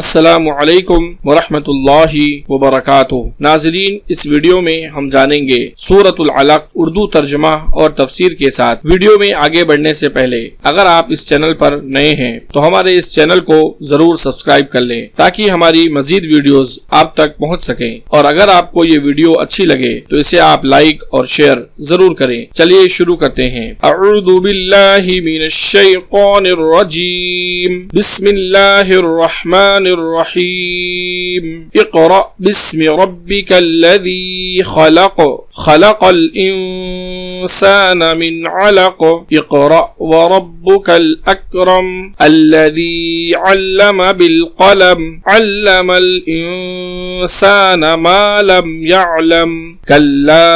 السلام علیکم ورحمۃ اللہ وبرکاتہ۔ ناظرین، اس ویڈیو میں ہم جانیں گے سورۃ العلق اردو ترجمہ اور تفسیر کے ساتھ۔ ویڈیو میں آگے بڑھنے سے پہلے اگر آپ اس چینل پر نئے ہیں تو ہمارے اس چینل کو ضرور سبسکرائب کر لیں تاکہ ہماری مزید ویڈیوز آپ تک پہنچ سکیں، اور اگر آپ کو یہ ویڈیو اچھی لگے تو اسے آپ لائک اور شیئر ضرور کریں۔ چلیے شروع کرتے ہیں۔ اعوذ باللہ من الشیطان الرجیم، بسم اللہ الرحمن الرحیم۔ اقرأ باسم ربک الذی خلق، خلق الانسان من علق، اقرأ وربک الاکرم الذی علم بالقلم، علم الانسان ما لم يعلم، کلا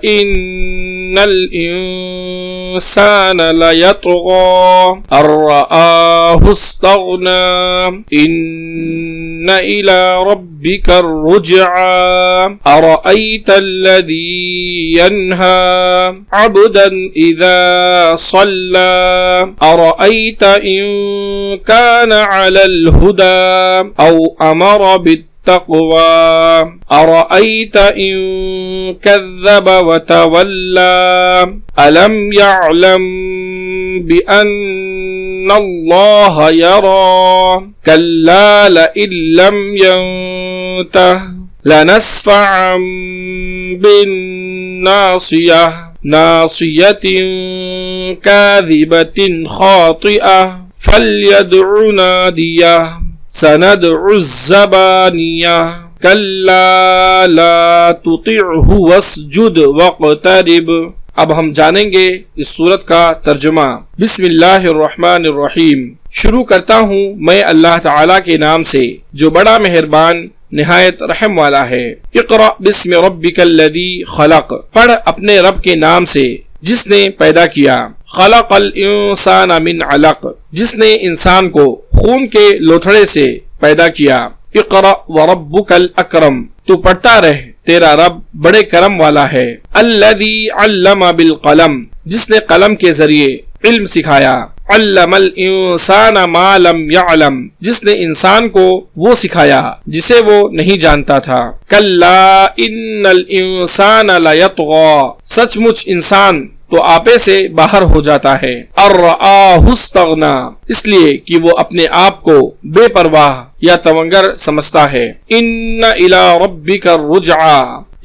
ان الانسان لیطغی ان رآہ استغنی، ان الى ربک الرجعى، ارأیت الذی ینہی عبدا اذا صلی، ارأیت ان کان علی الہدی او امر بالتقوى، ارأیت ان کذب وتولی، الم یعلم بأن اللہ یری، کلا لئن لم ینتہ لنسفعا بالناصیہ، ناصیۃ کاذبۃ خاطئہ، فلیدع نادیہ، سندع الزبانیہ، کلا لا تطعہ واسجد واقترب۔ اب ہم جانیں گے اس سورت کا ترجمہ۔ بسم اللہ الرحمن الرحیم، شروع کرتا ہوں میں اللہ تعالی کے نام سے جو بڑا مہربان نہایت رحم والا ہے۔ اقرأ باسم ربک الذی خلق، پڑھ اپنے رب کے نام سے جس نے پیدا کیا۔ خلق الانسان من علق، جس نے انسان کو خون کے لوتھڑے سے پیدا کیا۔ اقرأ وربک الاکرم، تو پڑھتا رہ، تیرا رب بڑے کرم والا ہے۔ الذی علم بالقلم، جس نے قلم کے ذریعے علم سکھایا۔ علم الانسان ما لم يعلم، جس نے انسان کو وہ سکھایا جسے وہ نہیں جانتا تھا۔ کلا ان الانسان لیطغی، سچ مچ انسان تو آپے سے باہر ہو جاتا ہے۔ ان رآہ استغنی، اس لیے کہ وہ اپنے آپ کو بے پرواہ یا تونگر سمجھتا ہے۔ ان الی ربک الرجعی،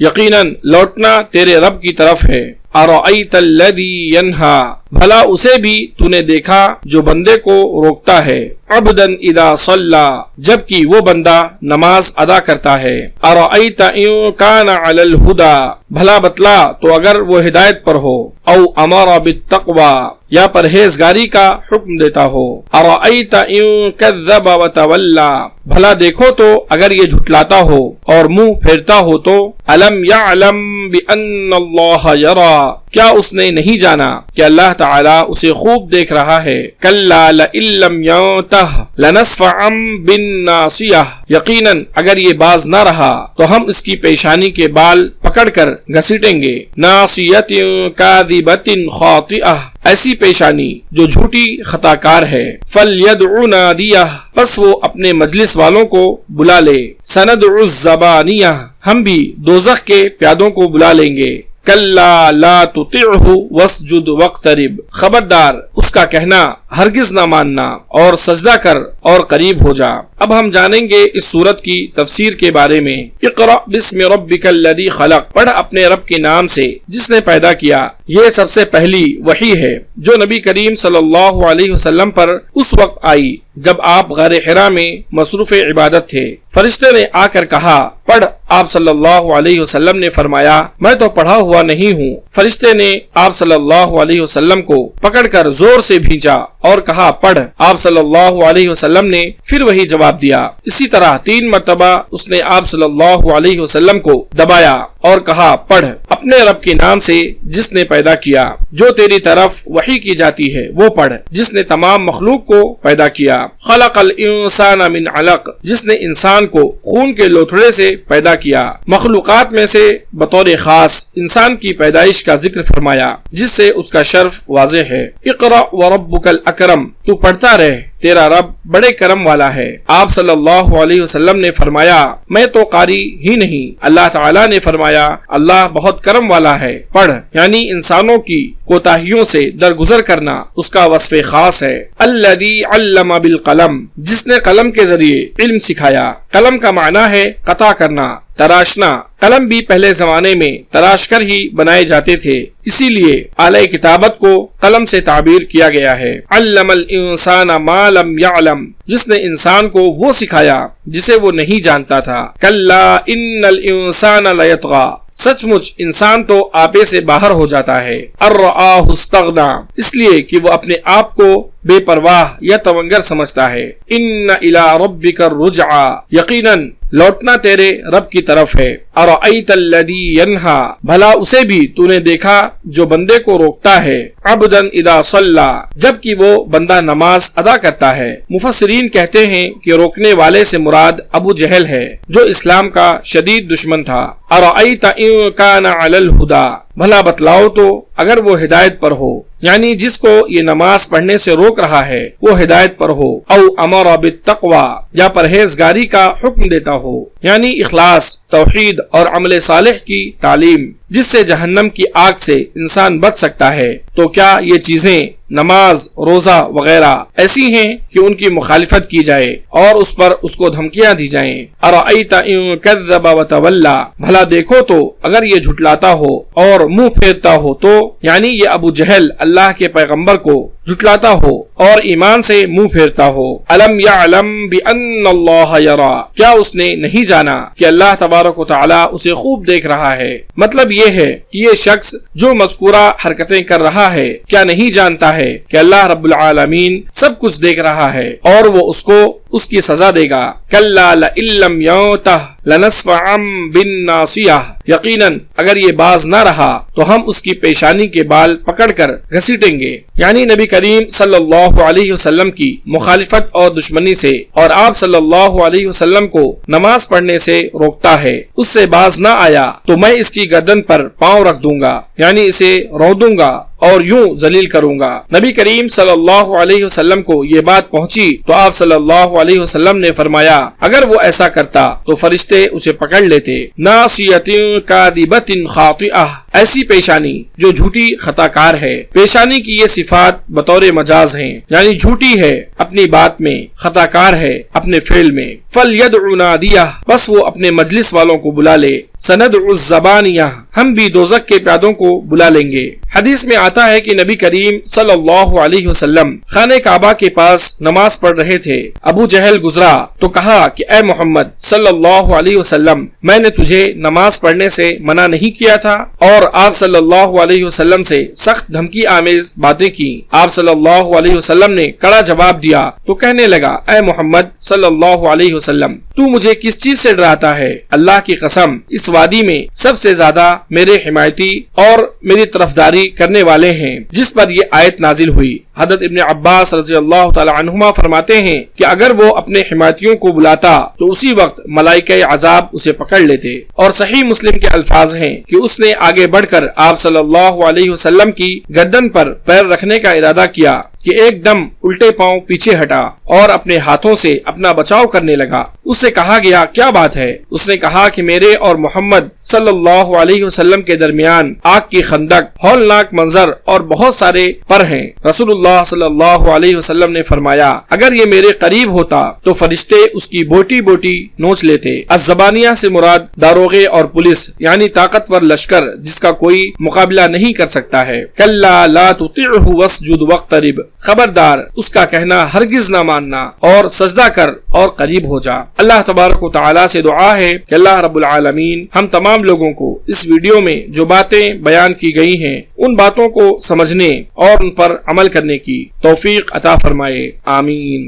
یقیناً لوٹنا تیرے رب کی طرف ہے۔ ارأیت الذی ینہی، بھلا اسے بھی تو نے دیکھا جو بندے کو روکتا ہے۔ عبدا اذا صلی، جبکہ وہ بندہ نماز ادا کرتا ہے۔ ارأیت ان کان علی الہدی، بھلا بتلا تو اگر وہ ہدایت پر ہو۔ او امر بالتقوی، یا پرہیزگاری کا حکم دیتا ہو۔ ارأیت ان کذب وتولی، بھلا دیکھو تو اگر یہ جھٹلاتا ہو اور منہ پھیرتا ہو تو۔ الم یعلم بأن اللہ یری، کیا اس نے نہیں جانا کہ اللہ تعالی اسے خوب دیکھ رہا ہے۔ کلا لئن لم ینتہ لنسفعا بالناصیہ، یقیناً اگر یہ باز نہ رہا تو ہم اس کی پیشانی کے بال پکڑ کر گھسیٹیں گے۔ ناصیۃ کاذبۃ خاطئہ، ایسی پیشانی جو جھوٹی خطا کار ہے۔ فلیدع نادیہ، پس وہ اپنے مجلس والوں کو بلا لے۔ سندع الزبانیہ، ہم بھی دوزخ کے پیادوں کو بلا لیں گے۔ کلا لا تطعہ واسجد واقترب، خبردار اس کا کہنا ہرگز نہ ماننا، اور سجدہ کر اور قریب ہو جا۔ اب ہم جانیں گے اس سورت کی تفسیر کے بارے میں۔ اقرأ باسم ربک الذی خلق، پڑھ اپنے رب کے نام سے جس نے پیدا کیا۔ یہ سب سے پہلی وحی ہے جو نبی کریم صلی اللہ علیہ وسلم پر اس وقت آئی جب آپ غار حرا میں مصروف عبادت تھے۔ فرشتے نے آ کر کہا پڑھ، آپ صلی اللہ علیہ وسلم نے فرمایا میں تو پڑھا ہوا نہیں ہوں۔ فرشتے نے آپ صلی اللہ علیہ وسلم کو پکڑ کر زور سے بھینچا اور کہا پڑھ، آپ صلی اللہ علیہ وسلم نے پھر وہی جواب دیا۔ اسی طرح 3 مرتبہ اس نے آپ صلی اللہ علیہ وسلم کو دبایا اور کہا پڑھ اپنے رب کے نام سے جس نے پیدا کیا، جو تیری طرف وحی کی جاتی ہے وہ پڑھ، جس نے تمام مخلوق کو پیدا کیا۔ خلق الانسان من علق، جس نے انسان کو خون کے لوتھڑے سے پیدا کیا۔ مخلوقات میں سے بطور خاص انسان کی پیدائش کا ذکر فرمایا، جس سے اس کا شرف واضح ہے۔ اقرأ وربک الاکرم، کرم، تو پڑھتا رہ، تیرا رب بڑے کرم والا ہے۔ آپ صلی اللہ علیہ وسلم نے فرمایا میں تو قاری ہی نہیں، اللہ تعالیٰ نے فرمایا اللہ بہت کرم والا ہے، پڑھ، یعنی انسانوں کی کوتاہیوں سے درگزر کرنا اس کا وصف خاص ہے۔ الذی علم بالقلم، جس نے قلم کے ذریعے علم سکھایا۔ قلم کا معنی ہے قطع کرنا، تراشنا۔ قلم بھی پہلے زمانے میں تراش کر ہی بنائے جاتے تھے، اسی لیے آلہ کتابت کو قلم سے تعبیر کیا گیا ہے۔ علم الانسان ما لم یعلم، جس نے انسان کو وہ سکھایا جسے وہ نہیں جانتا تھا۔ کلا ان الانسان لیطغی، سچ مچ انسان تو آپے سے باہر ہو جاتا ہے۔ ارآہ استغنی، اس لیے کہ وہ اپنے آپ کو بے پرواہ یا تونگر سمجھتا ہے۔ ان الی ربک الرجعی، یقیناً لوٹنا تیرے رب کی طرف ہے۔ ارأیت الذی ینہی، بھلا اسے بھی تو نے دیکھا جو بندے کو روکتا ہے۔ عبدا اذا صلی، جب کہ وہ بندہ نماز ادا کرتا ہے۔ مفسرین کہتے ہیں کہ روکنے والے سے مراد ابو جہل ہے جو اسلام کا شدید دشمن تھا۔ ارأیت ان کان علی الہدی، بھلا بتلاؤ تو اگر وہ ہدایت پر ہو، یعنی جس کو یہ نماز پڑھنے سے روک رہا ہے وہ ہدایت پر ہو۔ او امر بالتقوی، یا پرہیزگاری کا حکم دیتا ہو، یعنی اخلاص، توحید اور عمل صالح کی تعلیم، جس سے جہنم کی آگ سے انسان بچ سکتا ہے۔ تو کیا یہ چیزیں نماز، روزہ وغیرہ ایسی ہیں کہ ان کی مخالفت کی جائے اور اس پر اس کو دھمکیاں دی جائیں؟ ارأیت ان کذب وتولی، بھلا دیکھو تو اگر یہ جھٹلاتا ہو اور منہ پھیرتا ہو تو، یعنی یہ ابو جہل اللہ کے پیغمبر کو جھٹلاتا ہو اور ایمان سے منہ پھیرتا ہو۔ الم یعلم بان اللہ یری، کیا اس نے نہیں جانا کہ اللہ تبارک و تعالی اسے خوب دیکھ رہا ہے؟ مطلب یہ ہے کہ یہ شخص جو مذکورہ حرکتیں کر رہا ہے کیا نہیں جانتا ہے کہ اللہ رب العالمین سب کچھ دیکھ رہا ہے اور وہ اس کو اس کی سزا دے گا۔ کلا لئن لم ینتہ لنصفعا بالناصیہ، یقیناً اگر یہ باز نہ رہا تو ہم اس کی پیشانی کے بال پکڑ کر گھسیٹیں گے، یعنی نبی کریم صلی اللہ علیہ وسلم کی مخالفت اور دشمنی سے، اور آپ صلی اللہ علیہ وسلم کو نماز پڑھنے سے روکتا ہے، اس سے باز نہ آیا تو میں اس کی گردن پر پاؤں رکھ دوں گا، یعنی اسے رودوں گا اور یوں ذلیل کروں گا۔ نبی کریم صلی اللہ علیہ وسلم کو یہ بات پہنچی تو آپ صلی اللہ علیہ وسلم نے فرمایا اگر وہ ایسا کرتا تو فرشتے اسے پکڑ لیتے۔ ناصیۃ کاذبۃ خاطئہ، ایسی پیشانی جو جھوٹی خطا کار ہے۔ پیشانی کی یہ صفات بطور مجاز ہیں، یعنی جھوٹی ہے اپنی بات میں، خطا کار ہے اپنے فعل میں۔ فلیدع نادیہ، بس وہ اپنے مجلس والوں کو بلا لے۔ سندع الزبانیہ، ہم بھی دوزخ کے پیادوں کو بلا لیں گے۔ حدیث میں آتا ہے کہ نبی کریم صلی اللہ علیہ وسلم خانہ کعبہ کے پاس نماز پڑھ رہے تھے۔ ابو جہل گزرا تو کہا کہ اے محمد صلی اللہ علیہ وسلم، میں نے تجھے نماز پڑھنے سے منع نہیں کیا تھا؟ اور آپ صلی اللہ علیہ وسلم سے سخت دھمکی آمیز باتیں کی۔ آپ صلی اللہ علیہ وسلم نے کڑا جواب دیا تو کہنے لگا اے محمد صلی اللہ علیہ وسلم، تو مجھے کس چیز سے ڈراتا ہے؟ اللہ کی قسم، اس وادی میں سب سے زیادہ میرے حمایتی اور میری طرفداری کرنے والے ہیں جس پر یہ آیت نازل ہوئی۔ حضرت ابن عباس رضی اللہ تعالی عنہما فرماتے ہیں کہ اگر وہ اپنے حمایتیوں کو بلاتا تو اسی وقت ملائکہ عذاب اسے پکڑ لیتے، اور صحیح مسلم کے الفاظ ہیں کہ اس نے آگے بڑھ کر آپ صلی اللہ علیہ وسلم کی گردن پر پیر رکھنے کا ارادہ کیا کہ ایک دم الٹے پاؤں پیچھے ہٹا اور اپنے ہاتھوں سے اپنا بچاؤ کرنے لگا۔ اس سے کہا گیا کیا بات ہے؟ اس نے کہا کہ میرے اور محمد صلی اللہ علیہ وسلم کے درمیان آگ کی خندق، ہولناک منظر اور بہت سارے پر ہیں۔ رسول اللہ صلی اللہ علیہ وسلم نے فرمایا اگر یہ میرے قریب ہوتا تو فرشتے اس کی بوٹی بوٹی نوچ لیتے۔ الزبانیہ سے مراد داروغے اور پولیس، یعنی طاقتور لشکر جس کا کوئی مقابلہ نہیں کر سکتا ہے۔ کلا لا تطعه واسجد واقترب، خبردار اس کا کہنا ہرگز نہ ماننا اور سجدہ کر اور قریب ہو جا۔ اللہ تبارک و تعالی سے دعا ہے کہ اللہ رب العالمین ہم تمام لوگوں کو اس ویڈیو میں جو باتیں بیان کی گئی ہیں ان باتوں کو سمجھنے اور ان پر عمل کرنے کی توفیق عطا فرمائے، آمین۔